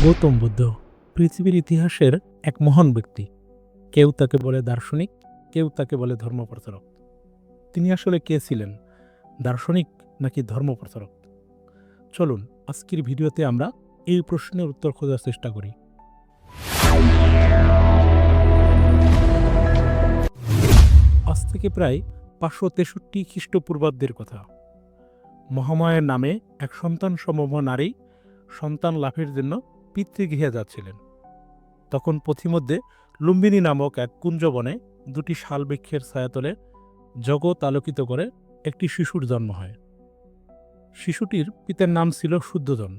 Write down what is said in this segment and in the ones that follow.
গৌতম বুদ্ধ পৃথিবীর ইতিহাসের এক মহান ব্যক্তি। কেউ তাকে বলে দার্শনিক, কেউ তাকে বলে ধর্মপ্রচারক। তিনি আসলে কে ছিলেন, দার্শনিক নাকি ধর্মপ্রচারক? চলুন আজকের ভিডিওতে আমরা এই প্রশ্নের উত্তর খোঁজার চেষ্টা করি। আজ থেকে প্রায় 563 খ্রিস্টপূর্বাব্দের কথা। মহামায়ের নামে এক সন্তান সমম নারী সন্তান লাভের জন্য পিতৃগৃহে যাচ্ছিলেন। তখন পথিমধ্যে লুম্বিনী নামক এক কুঞ্জবনে দুটি শালবৃক্ষের ছায়াতলে জগৎ আলোকিত করে একটি শিশুর জন্ম হয়। শিশুটির পিতার নাম ছিল শুদ্ধোধন।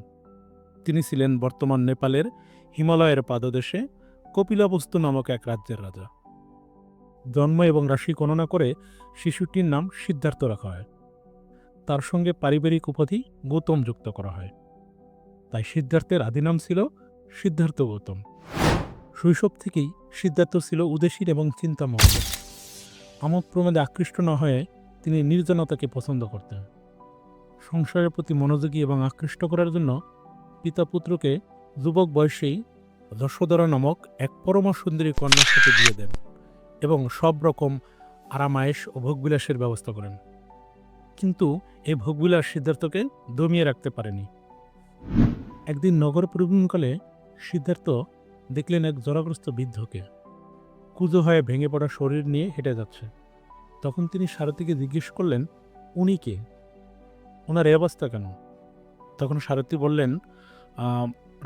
তিনি ছিলেন বর্তমান নেপালের হিমালয়ের পাদদেশে কপিলাবস্তু নামক এক রাজ্যের রাজা। জন্ম এবং রাশি গণনা করে শিশুটির নাম সিদ্ধার্থ রাখা হয়। তার সঙ্গে পারিবারিক উপাধি গৌতম যুক্ত করা হয়। তাই সিদ্ধার্থের আদি নাম ছিল সিদ্ধার্থ গৌতম। শৈশব থেকেই সিদ্ধার্থ ছিল উদাসীন এবং চিন্তামগ্ন। আমোদ প্রমোদে আকৃষ্ট না হয়ে তিনি নির্জনতাকে পছন্দ করতেন। সংসারের প্রতি মনোযোগী এবং আকৃষ্ট করার জন্য পিতা পুত্রকে যুবক বয়সেই যশোধরা নামক এক পরমা সুন্দরী কন্যার সাথে বিয়ে দেন এবং সব রকম আরামায়েশ ও ভোগবিলাসের ব্যবস্থা করেন। কিন্তু এই ভোগবিলাস সিদ্ধার্থকে দমিয়ে রাখতে পারেনি। একদিন নগর পরিভ্রমণকালে সিদ্ধার্থ দেখলেন এক জরাগ্রস্ত বৃদ্ধকে কুঁজো হয়ে ভেঙে পড়া শরীর নিয়ে হেঁটে যাচ্ছে। তখন তিনি সারথীকে জিজ্ঞেস করলেন, উনি কে, ওনার এই অবস্থা কেন? তখন সারথী বললেন,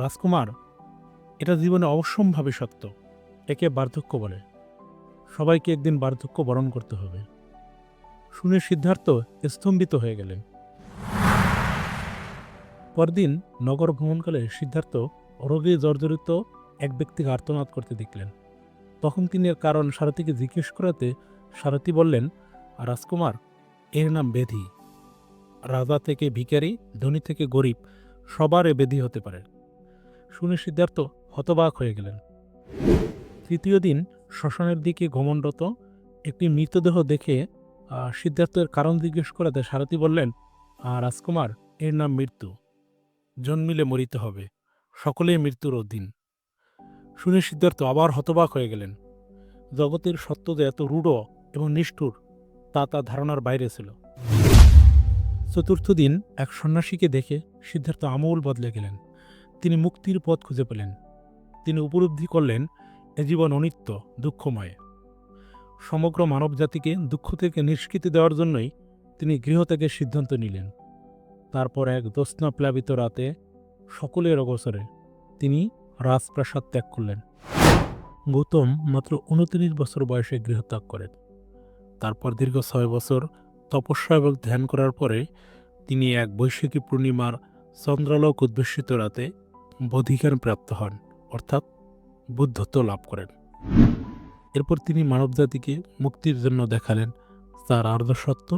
রাজকুমার, এটা জীবনে অবশ্যম্ভাবী সত্য, একে বার্ধক্য বলে। সবাইকে একদিন বার্ধক্য বরণ করতে হবে। শুনে সিদ্ধার্থ স্তম্ভিত হয়ে গেলেন। পরদিন নগর ভ্রমণকালে সিদ্ধার্থ রোগে জর্জরিত এক ব্যক্তিকে আর্তনাদ করতে দেখলেন। তখন তিনি এর কারণ সারথীকে জিজ্ঞেস করাতে সারথী বললেন, রাজকুমার, এর নাম ব্যাধি। রাজা থেকে ভিখারি, ধনী থেকে গরিব, সবার এ ব্যাধি হতে পারে। শুনে সিদ্ধার্থ হতবাক হয়ে গেলেন। তৃতীয় দিন শ্মশানের দিকে গমনরত একটি মৃতদেহ দেখে সিদ্ধার্থের কারণ জিজ্ঞেস করাতে সারথী বললেন, রাজকুমার, এর নাম মৃত্যু। জন্মিলে মরিতে হবে, সকলেই মৃত্যুর অধীন। শুনে সিদ্ধার্থ আবার হতবাক হয়ে গেলেন। জগতের সত্য যে এত রূঢ় এবং নিষ্ঠুর তা তার ধারণার বাইরে ছিল। চতুর্থ দিন এক সন্ন্যাসীকে দেখে সিদ্ধার্থ আমূল বদলে গেলেন। তিনি মুক্তির পথ খুঁজে পেলেন। তিনি উপলব্ধি করলেন এ জীবন অনিত্য, দুঃখময়। সমগ্র মানবজাতিকে দুঃখ থেকে নিষ্কৃতি দেওয়ার জন্যই তিনি গৃহত্যাগের সিদ্ধান্ত নিলেন। তারপর এক জ্যোৎস্না প্লাবিত রাতে সকলের অগোচরে তিনি রাজপ্রাসাদ ত্যাগ করলেন। গৌতম মাত্র 29 বছর বয়সে গৃহত্যাগ করেন। তারপর দীর্ঘ 6 বছর তপস্যা এবং ধ্যান করার পরে তিনি এক বৈশাখী পূর্ণিমার চন্দ্রালোক উদ্বেষ্টিত রাতে বোধিজ্ঞান প্রাপ্ত হন, অর্থাৎ বুদ্ধত্ব লাভ করেন। এরপর তিনি মানবজাতিকে মুক্তির জন্য দেখালেন তার আর্ধসত্য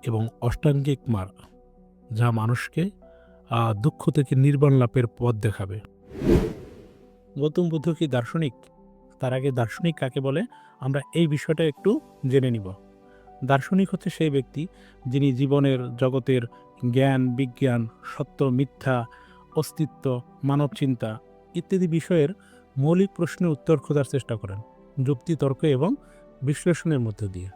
এবং অষ্টাঙ্গিক মার্গ, যা মানুষকে দুঃখ থেকে নির্বাণ লাভের পথ দেখাবে। গৌতম বুদ্ধ কি দার্শনিক? তার আগে দার্শনিক কাকে বলে আমরা এই বিষয়টা একটু জেনে নিব। দার্শনিক হচ্ছে সেই ব্যক্তি যিনি জীবনের, জগতের জ্ঞান, বিজ্ঞান, সত্য, মিথ্যা, অস্তিত্ব, মানব চিন্তা ইত্যাদি বিষয়ের মৌলিক প্রশ্নের উত্তর খোঁজার চেষ্টা করেন যুক্তি, তর্ক এবং বিশ্লেষণের মধ্য দিয়ে।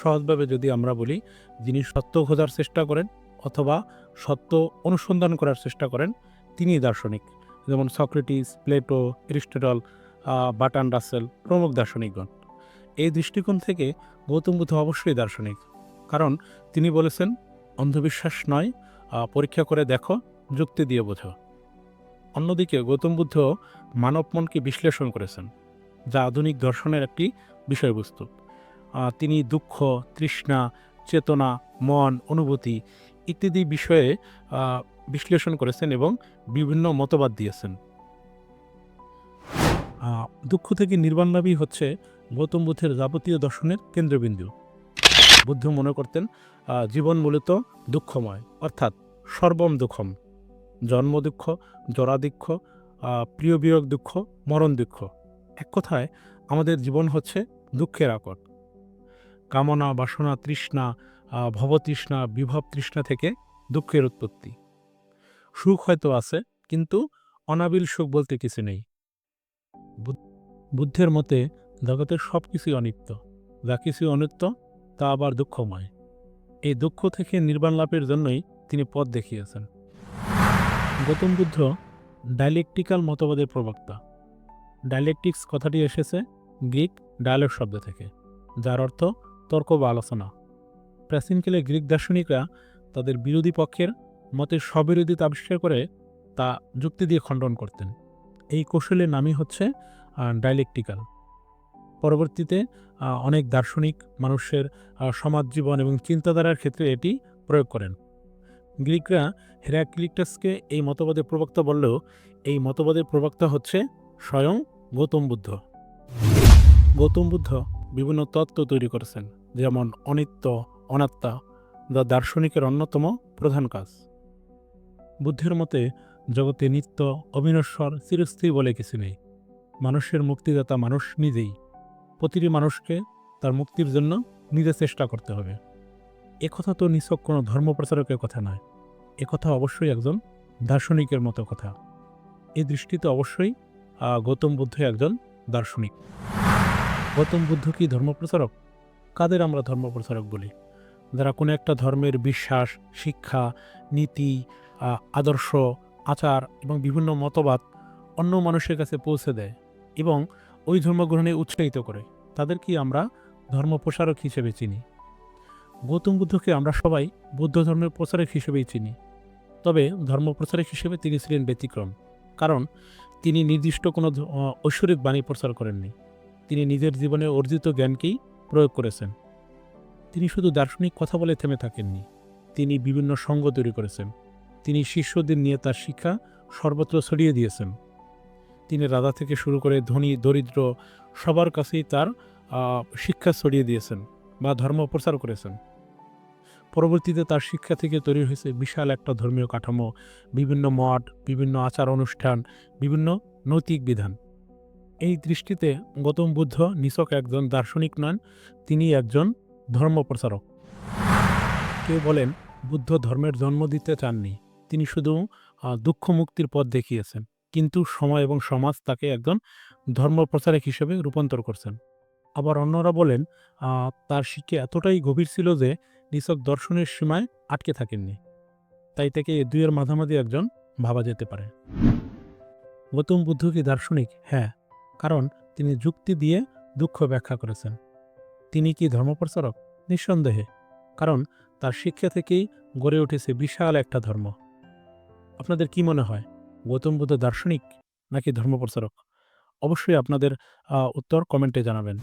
সহজভাবে যদি আমরা বলি, যিনি সত্য খোঁজার চেষ্টা করেন অথবা সত্য অনুসন্ধান করার চেষ্টা করেন, তিনিই দার্শনিক। যেমন Socrates, Plato, Aristotle, Bertrand Rasel প্রমুখ দার্শনিকগণ। এই দৃষ্টিকোণ থেকে গৌতম বুদ্ধ অবশ্যই দার্শনিক, কারণ তিনি বলেছেন, অন্ধবিশ্বাস নয়, পরীক্ষা করে দেখো, যুক্তি দিয়ে বোঝো। অন্যদিকে গৌতম বুদ্ধ মানব মনকে বিশ্লেষণ করেছেন, যা আধুনিক দর্শনের একটি বিষয়বস্তু। তিনি দুঃখ, তৃষ্ণা, চেতনা, মন, অনুভূতি ইত্যাদি বিষয়ে বিশ্লেষণ করেছেন এবং বিভিন্ন মতবাদ দিয়েছেন। দুঃখ থেকে নির্বাণ লাভই হচ্ছে গৌতম বুদ্ধের যাবতীয় দর্শনের কেন্দ্রবিন্দু। বুদ্ধ মনে করতেন জীবন মূলত দুঃখময়, অর্থাৎ সর্বম দুঃখম। জন্ম দুঃখ, জরা দুঃখ, প্রিয় বিয়োগ দুঃখ, মরণ দুঃখ। এক কথায় আমাদের জীবন হচ্ছে দুঃখের আকর। কামনা, বাসনা, তৃষ্ণা, ভবতৃষ্ণা, বিভব তৃষ্ণা থেকে দুঃখের উৎপত্তি। সুখ হয়তো আছে, কিন্তু অনাবিল সুখ বলতে কিছু নেই। বুদ্ধের মতে জগতের সব কিছুই অনিত্য, যা কিছু অনিত্য তা আবার দুঃখময়। এই দুঃখ থেকে নির্বাণ লাভের জন্যই তিনি পথ দেখিয়েছেন। গৌতম বুদ্ধ ডায়ালেকটিক্যাল মতবাদের প্রবক্তা। ডায়ালেকটিক্স কথাটি এসেছে গ্রিক ডায়ালগ শব্দ থেকে, যার অর্থ তর্ক বা আলোচনা। প্রাচীনকালে গ্রিক দার্শনিকরা তাদের বিরোধী পক্ষের মতের স্ববিরোধিতা আবিষ্কার করে তা যুক্তি দিয়ে খণ্ডন করতেন। এই কৌশলের নামই হচ্ছে ডায়ালেকটিক্যাল। পরবর্তীতে অনেক দার্শনিক মানুষের সমাজ জীবন এবং চিন্তাধারার ক্ষেত্রে এটি প্রয়োগ করেন। গ্রিকরা হেরাক্লিটাসকে এই মতবাদের প্রবক্তা বললেও এই মতবাদের প্রবক্তা হচ্ছে স্বয়ং গৌতম বুদ্ধ। গৌতম বুদ্ধ বিভিন্ন তত্ত্ব তৈরি করেছেন, যেমন অনিত্য, অনাত্মা, যা দার্শনিকের অন্যতম প্রধান কাজ। বুদ্ধের মতে জগতে নিত্য, অবিনশ্বর, চিরস্থায়ী বলে কিছু নেই। মানুষের মুক্তিদাতা মানুষ নিজেই। প্রতিটি মানুষকে তার মুক্তির জন্য নিজে চেষ্টা করতে হবে। একথা তো নিছক কোনো ধর্মপ্রচারকের কথা নয়, একথা অবশ্যই একজন দার্শনিকের মতো কথা। এই দৃষ্টিতে অবশ্যই গৌতম বুদ্ধ একজন দার্শনিক। গৌতম বুদ্ধ কি ধর্মপ্রচারক? কাদের আমরা ধর্মপ্রচারক বলি? যারা কোনো একটা ধর্মের বিশ্বাস, শিক্ষা, নীতি, আদর্শ, আচার এবং বিভিন্ন মতবাদ অন্য মানুষের কাছে পৌঁছে দেয় এবং ওই ধর্মগ্রহণে উৎসাহিত করে, তাদেরকেই আমরা ধর্মপ্রচারক হিসেবে চিনি। গৌতম বুদ্ধকে আমরা সবাই বৌদ্ধ ধর্মের প্রচারক হিসেবেই চিনি। তবে ধর্মপ্রচারক হিসেবে তিনি ছিলেন ব্যতিক্রম, কারণ তিনি নির্দিষ্ট কোনো ঐশ্বরিক বাণী প্রচার করেননি। তিনি নিজের জীবনে অর্জিত জ্ঞানকেই প্রয়োগ করেছেন। তিনি শুধু দার্শনিক কথা বলে থেমে থাকেননি, তিনি বিভিন্ন সঙ্গ তৈরি করেছেন। তিনি শিষ্যদের নিয়ে তার শিক্ষা সর্বত্র ছড়িয়ে দিয়েছেন। তিনি রাজা থেকে শুরু করে ধনী দরিদ্র সবার কাছেই তার শিক্ষা ছড়িয়ে দিয়েছেন বা ধর্ম প্রচার করেছেন। পরবর্তীতে তার শিক্ষা থেকে তৈরি হয়েছে বিশাল একটা ধর্মীয় কাঠামো, বিভিন্ন মঠ, বিভিন্ন আচার অনুষ্ঠান, বিভিন্ন নৈতিক বিধান। এই দৃষ্টিতে গৌতম বুদ্ধ নিছক একজন দার্শনিক নন, তিনি একজন ধর্মপ্রচারক। কেউ বলেন বুদ্ধ ধর্মের জন্ম দিতে চাননি, তিনি শুধু দুঃখ মুক্তির পথ দেখিয়েছেন, কিন্তু সময় এবং সমাজ তাকে একজন ধর্মপ্রচারক হিসেবে রূপান্তর করছেন। আবার অন্যরা বলেন তার শিক্ষা এতটাই গভীর ছিল যে নিছক দর্শনের সীমায় আটকে থাকেননি, তাই থেকে এই দুইয়ের মাঝামাঝি একজন ভাবা যেতে পারে। গৌতম বুদ্ধ কি দার্শনিক? হ্যাঁ, কারণ তিনি যুক্তি দিয়ে দুঃখ ব্যাখ্যা করেছেন। তিনি কি ধর্মপ্রচারক? নিঃসন্দেহে, কারণ তার শিক্ষা থেকেই গড়ে উঠেছে বিশাল একটা ধর্ম। আপনাদের কি মনে হয়, গৌতম বুদ্ধ দার্শনিক নাকি ধর্মপ্রচারক? অবশ্যই আপনাদের উত্তর কমেন্টে জানাবেন।